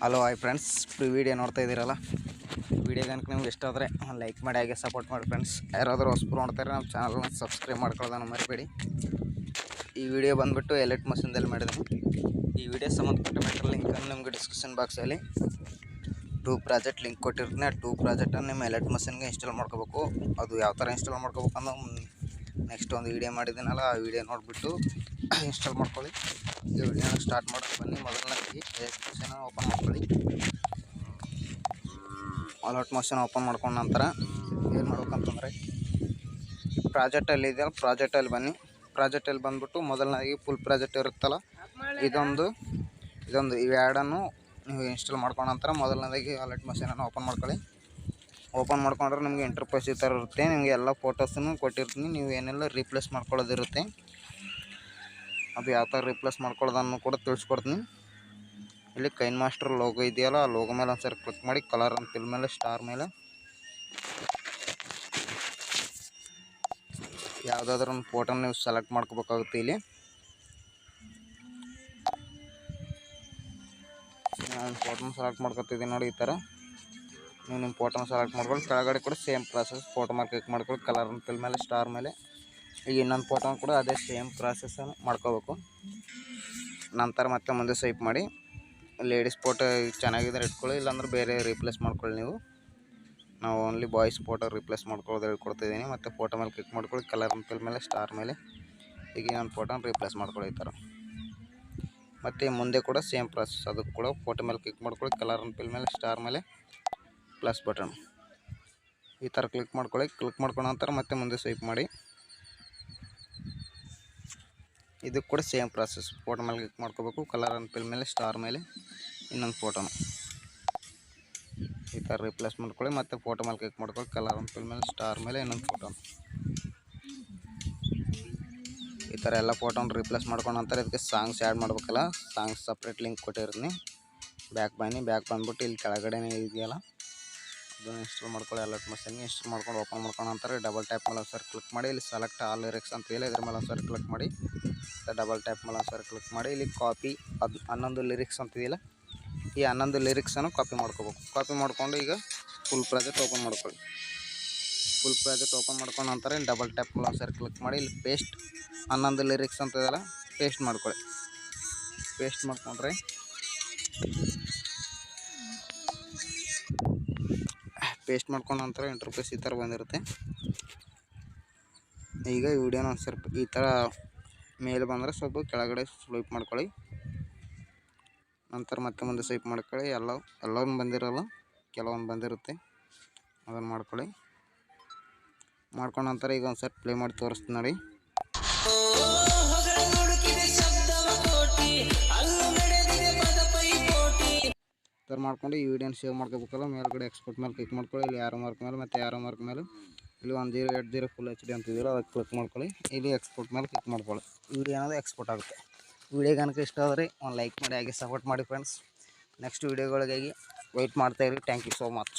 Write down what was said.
Hello hi friends, video ನೋಡ್ತಾ ಇದ್ದೀರಲ್ಲ. Video ಕనుక ನಿಮ್ಗೆ ಇಷ್ಟ ಆದರೆ ಲೈಕ್ ಮಾಡಿ, ಹಾಗೆ ಸಪೋರ್ಟ್ ಮಾಡಿ ಫ್ರೆಂಡ್ಸ್. ಯಾರಾದರೂ ಹೊಸಬ್ರು ನೋಡ್ತಾರೆ ನಮ್ಮ ಚಾನಲ್ನ ಸಬ್ಸ್ಕ್ರೈಬ್ ಮಾಡ್ಕೊಳ್ಳೋದನ್ನು ಮರಿಬೇಡಿ. ಈ ವಿಡಿಯೋ ಬಂದುಬಿಟ್ಟು ಎಲೆಕ್ಟ್ ಮಷೀನ್ದಲ್ಲಿ ಮಾಡಿದ್ದೀನಿ. ಈ ವಿಡಿಯೋ ಸಂಬಂಧಪಟ್ಟ ಮೆಟೀರಿಯಲ್ ಲಿಂಕನ್ನು ನಿಮಗೆ ಡಿಸ್ಕ್ರಿಪ್ಷನ್ ಬಾಕ್ಸಲ್ಲಿ 2 ಪ್ರಾಜೆಕ್ಟ್ ಲಿಂಕ್ ಕೊಟ್ಟಿರ್ತೀನಿ. ಆ 2 ಪ್ರಾಜೆಕ್ಟನ್ನು ನಿಮ್ಮ ಎಲೆಕ್ಟ್ ಮಷೀನ್ಗೆ ಇನ್ಸ್ಟಾಲ್ ಮಾಡ್ಕೋಬೇಕು. ಅದು ಯಾವ ಥರ ಇನ್ಸ್ಟಾಲ್ ಮಾಡ್ಕೋಬೇಕು ಅನ್ನೋ ನೆಕ್ಸ್ಟ್ ಒಂದು ವಿಡಿಯೋ ಮಾಡಿದ್ದೀನಲ್ಲ, ಆ ವಿಡಿಯೋ ನೋಡಿಬಿಟ್ಟು ಇನ್ಸ್ಟಾಲ್ ಮಾಡ್ಕೊಳ್ಳಿ. ಈ ವಿಡಿಯೋನ ಸ್ಟಾರ್ಟ್ ಮಾಡೋಕ್ಕೆ ಬನ್ನಿ. ಮೊದಲನೇದಾಗಿ ಎಲೆಕ್ಟ್ ಮಷೀನ್ ಓಪನ್ ಮಾಡ್ಕೊಳ್ಳಿ. ಎಲೆಕ್ಟ್ ಮಷೀನ್ ಓಪನ್ ಮಾಡ್ಕೊಂಡ ನಂತರ ಏನು ಮಾಡ್ಬೇಕಂತಂದರೆ, ಪ್ರಾಜೆಕ್ಟಲ್ಲಿ ಇದೆಯಲ್ಲ, ಪ್ರಾಜೆಕ್ಟಲ್ಲಿ ಬನ್ನಿ. ಪ್ರಾಜೆಕ್ಟಲ್ಲಿ ಬಂದುಬಿಟ್ಟು ಮೊದಲನೇದಾಗಿ ಫುಲ್ ಪ್ರಾಜೆಕ್ಟ್ ಇರುತ್ತಲ್ಲ, ಇದೊಂದು ಇವೆರಡನ್ನು ನೀವು ಇನ್ಸ್ಟಾಲ್ ಮಾಡ್ಕೊಂಡ ನಂತರ ಮೊದಲನೇದಾಗಿ ಎಲೆಕ್ಟ್ ಮಷೀನನ್ನು ಓಪನ್ ಮಾಡ್ಕೊಳ್ಳಿ. ಓಪನ್ ಮಾಡ್ಕೊಂಡ್ರೆ ನಿಮಗೆ ಇಂಟರ್ಫೇಸ್ ಈ ಥರ ಇರುತ್ತೆ. ನಿಮಗೆ ಎಲ್ಲ ಫೋಟೋಸನ್ನು ಕೊಟ್ಟಿರ್ತೀನಿ. ನೀವು ಏನೆಲ್ಲ ರೀಪ್ಲೇಸ್ ಮಾಡ್ಕೊಳ್ಳೋದಿರುತ್ತೆ, ಅದು ಯಾವ ಥರ ರೀಪ್ಲೇಸ್ ಮಾಡ್ಕೊಳ್ಳೋದನ್ನು ಕೂಡ ತಿಳಿಸ್ಕೊಡ್ತೀನಿ. ಇಲ್ಲಿ ಕೈನ್ ಮಾಸ್ಟರ್ ಲೋಗೋ ಇದೆಯಲ್ಲ, ಆ ಲೋಗೋ ಮೇಲೆ ಒಂದ್ಸರಿ ಕ್ಲಿಕ್ ಮಾಡಿ, ಕಲರ್ ಅಂತ ಫಿಲ್ ಮೇಲೆ ಸ್ಟಾರ್ ಮೇಲೆ ಯಾವುದಾದ್ರೂ ಒಂದು ಫೋಟೋನ ನೀವು ಸೆಲೆಕ್ಟ್ ಮಾಡ್ಕೋಬೇಕಾಗುತ್ತೆ. ಇಲ್ಲಿ ನಾನು ಫೋಟೋನ ಸೆಲೆಕ್ಟ್ ಮಾಡ್ಕೊತಿದ್ದೀನಿ ನೋಡಿ. ಈ ಥರ ನೀವು ನಿಮ್ಮ ಫೋಟೋನ ಸೆಲೆಕ್ಟ್ ಮಾಡ್ಕೊಳ್ಳಿ. ಕೆಳಗಡೆ ಕೂಡ ಸೇಮ್ ಪ್ರಾಸೆಸ್, ಫೋಟೋ ಮೇಲೆ ಕ್ಲಿಕ್ ಮಾಡ್ಕೊಳ್ಳಿ, ಕಲರ್ ಅಂತ ಫಿಲ್ ಮೇಲೆ ಸ್ಟಾರ್ ಮೇಲೆ. ಈಗ ಇನ್ನೊಂದು ಫೋಟೋನ ಕೂಡ ಅದೇ ಸೇಮ್ ಪ್ರಾಸೆಸ್ಸನ್ನು ಮಾಡ್ಕೋಬೇಕು. ನಂತರ ಮತ್ತೆ ಮುಂದೆ ಸ್ವೈಪ್ ಮಾಡಿ, ಲೇಡೀಸ್ ಫೋಟೋ ಚೆನ್ನಾಗಿದ್ರೆ ಇಟ್ಕೊಳ್ಳಿ, ಇಲ್ಲಾಂದ್ರೆ ಬೇರೆ ರೀಪ್ಲೇಸ್ ಮಾಡ್ಕೊಳ್ಳಿ. ನಾವು ಓನ್ಲಿ ಬಾಯ್ಸ್ ಫೋಟೋ ರೀಪ್ಲೇಸ್ ಮಾಡ್ಕೊಳ್ಳೋದು ಹೇಳ್ಕೊಡ್ತಿದ್ದೀನಿ. ಮತ್ತು ಫೋಟೋ ಮೇಲೆ ಕ್ಲಿಕ್ ಮಾಡ್ಕೊಳ್ಳಿ, ಕಲರ್ ಅಂತ ಫಿಲ್ ಮೇಲೆ ಸ್ಟಾರ್ ಮೇಲೆ. ಈಗ ನಾನು ಫೋಟೋನ ರೀಪ್ಲೇಸ್ ಮಾಡ್ಕೊಳ್ಳಿ ಈ ಥರ. ಮತ್ತು ಮುಂದೆ ಕೂಡ ಸೇಮ್ ಪ್ರಾಸೆಸ್, ಅದಕ್ಕೆ ಕೂಡ ಫೋಟೋ ಮೇಲೆ ಕ್ಲಿಕ್ ಮಾಡ್ಕೊಳ್ಳಿ, ಕಲರ್ ಅಂತ ಫಿಲ್ ಮೇಲೆ ಸ್ಟಾರ್ ಮೇಲೆ ಪ್ಲಸ್ ಬಟನ್ ಈ ಥರ ಕ್ಲಿಕ್ ಮಾಡ್ಕೊಳ್ಳಿ. ಕ್ಲಿಕ್ ಮಾಡ್ಕೊಂಡ ನಂತರ ಮತ್ತೆ ಮುಂದೆ ಸ್ವೈಪ್ ಮಾಡಿ. ಇದಕ್ಕೆ ಕೂಡ ಸೇಮ್ ಪ್ರಾಸೆಸ್, ಫೋಟೋ ಮೇಲೆ ಕ್ಲಿಕ್ ಮಾಡ್ಕೋಬೇಕು, ಕಲರ್ ಅಂತ ಫಿಲ್ ಮೇಲೆ ಸ್ಟಾರ್ ಮೇಲೆ ಇನ್ನೊಂದು ಫೋಟೋನ ಈ ಥರ ರೀಪ್ಲೇಸ್ ಮಾಡ್ಕೊಳ್ಳಿ. ಮತ್ತು ಫೋಟೋ ಮೇಲೆ ಕ್ಲಿಕ್ ಮಾಡ್ಕೊಳ್ಳಿ, ಕಲರ್ ಅಂತ ಫಿಲ್ ಮೇಲೆ ಸ್ಟಾರ್ ಮೇಲೆ ಇನ್ನೊಂದು ಫೋಟೋನ ಈ ಥರ ಎಲ್ಲ ಫೋಟೋನ ರೀಪ್ಲೇಸ್ ಮಾಡ್ಕೊಂಡ ನಂತರ ಇದಕ್ಕೆ ಸಾಂಗ್ಸ್ ಆ್ಯಡ್ ಮಾಡ್ಬೇಕಲ್ಲ, ಸಾಂಗ್ಸ್ ಸಪ್ರೇಟ್ ಲಿಂಕ್ ಕೊಟ್ಟಿರ್ತೀನಿ. ಬ್ಯಾಕ್ ಬನ್ನಿ. ಬ್ಯಾಕ್ ಬಂದುಬಿಟ್ಟು ಇಲ್ಲಿ ಕೆಳಗಡೆ ಇದೆಯಲ್ಲ, ಅದನ್ನು ಇನ್ಸ್ಟಾಲ್ ಮಾಡ್ಕೊಳ್ಳಿ. ಎಲೆಕ್ಟ್ ಮಷೀನ್ಗೆ ಇನ್ಸ್ಟಾಲ್ ಮಾಡ್ಕೊಂಡು ಓಪನ್ ಮಾಡ್ಕೊಂಡ ನಂತರ ಡಬಲ್ ಟ್ಯಾಪ್ ಮೇಲೆ ಒಂದ್ಸರಿ ಕ್ಲಿಕ್ ಮಾಡಿ, ಇಲ್ಲಿ ಸೆಲೆಕ್ಟ್ ಆಲ್ ಲಿರಿಕ್ಸ್ ಅಂತ ಇಲ್ಲ, ಇದ್ರ ಮೇಲೆ ಒಂದ್ಸರಿ ಕ್ಲಿಕ್ ಮಾಡಿ. ಡಬಲ್ ಟ್ಯಾಪ್ ಮೇಲೆ ಒಂದ್ಸರಿ ಕ್ಲಿಕ್ ಮಾಡಿ, ಇಲ್ಲಿ ಕಾಪಿ 11 ಲಿರಿಕ್ಸ್ ಅಂತಿದೆಯಲ್ಲ, ಈ 11 ಲಿರಿಕ್ಸನ್ನು ಕಾಪಿ ಮಾಡ್ಕೋಬೇಕು. ಕಾಪಿ ಮಾಡಿಕೊಂಡು ಈಗ ಫುಲ್ ಪ್ರಾಜೆಕ್ಟ್ ಓಪನ್ ಮಾಡ್ಕೊಳ್ಳಿ. ಫುಲ್ ಪ್ರಾಜೆಕ್ಟ್ ಓಪನ್ ಮಾಡ್ಕೊಂಡ ನಂತರ ಇಲ್ಲಿ ಡಬಲ್ ಟ್ಯಾಪ್ ಮೇಲೆ ಒಂದ್ಸರಿ ಕ್ಲಿಕ್ ಮಾಡಿ, ಇಲ್ಲಿ ಪೇಸ್ಟ್ 11 ಲಿರಿಕ್ಸ್ ಅಂತ ಇದೆಯಲ್ಲ, ಪೇಸ್ಟ್ ಮಾಡ್ಕೊಳ್ಳಿ. ಪೇಸ್ಟ್ ಮಾಡ್ಕೊಂಡ್ರೆ ಪೇಸ್ಟ್ ಮಾಡ್ಕೊಂಡ ನಂತರ ಇಂಟರ್ಫೇಸ್ ಈ ಥರ ಬಂದಿರುತ್ತೆ. ಈಗ ಈ ವಿಡಿಯೋನ ಒಂದು ಸ್ವಲ್ಪ ಈ ಥರ ಮೇಲೆ ಬಂದರೆ ಸ್ವಲ್ಪ ಕೆಳಗಡೆ ಸ್ವೈಪ್ ಮಾಡ್ಕೊಳ್ಳಿ. ನಂತರ ಮತ್ತೆ ಮುಂದೆ ಸ್ವೈಪ್ ಮಾಡ್ಕೊಳ್ಳಿ. ಎಲ್ಲವೂ ಬಂದಿರಲ್ಲ, ಕೆಲವೊಂದು ಬಂದಿರುತ್ತೆ, ಅದನ್ನು ಮಾಡ್ಕೊಳ್ಳಿ. ಮಾಡ್ಕೊಂಡ ನಂತರ ಈಗ ಒಂದು ಸ್ವಲ್ಪ ಪ್ಲೇ ಮಾಡಿ ತೋರಿಸ್ತೀನಿ ನೋಡಿ. ಈ ಥರ ಮಾಡ್ಕೊಂಡು ಈ ವಿಡಿಯೋನ ಸೇವ್ ಮಾಡ್ಕೋಬೇಕಲ್ಲ, ಮೇಲ್ಗಡೆ ಎಕ್ಸ್ಪೋರ್ಟ್ ಮೇಲೆ ಕ್ಲಿಕ್ ಮಾಡ್ಕೊಳ್ಳಿ. ಇಲ್ಲಿ ಯಾರೋ ಮಾರ್ಕ್ ಮೇಲೆ ಮತ್ತು ಯಾರೋ ಮಾರ್ಕ್ ಮೇಲೆ ಇಲ್ಲಿ 1080 ಫುಲ್ HD ಅಂತಿದ್ದೀರ, ಅದಕ್ಕೆ ಕ್ಲಿಕ್ ಮಾಡ್ಕೊಳ್ಳಿ. ಇಲ್ಲಿ ಎಕ್ಸ್ಪೋರ್ಟ್ ಮೇಲೆ ಕ್ಲಿಕ್ ಮಾಡ್ಕೊಳ್ಳಿ. ವಿಡಿಯೋ ಅನ್ನೋದು ಎಕ್ಸ್ಪೋರ್ಟ್ ಆಗುತ್ತೆ. ವಿಡಿಯೋ ಕనుక ಇಷ್ಟ ಆದರೆ ಒಂದು ಲೈಕ್ ಮಾಡಿ, ಹಾಗೆ ಸಪೋರ್ಟ್ ಮಾಡಿ ಫ್ರೆಂಡ್ಸ್. ನೆಕ್ಸ್ಟ್ ವಿಡಿಯೋಗಳಿಗಾಗಿ ವೆಯ್ಟ್ ಮಾಡ್ತಾಯಿರಿ. Thank you so much.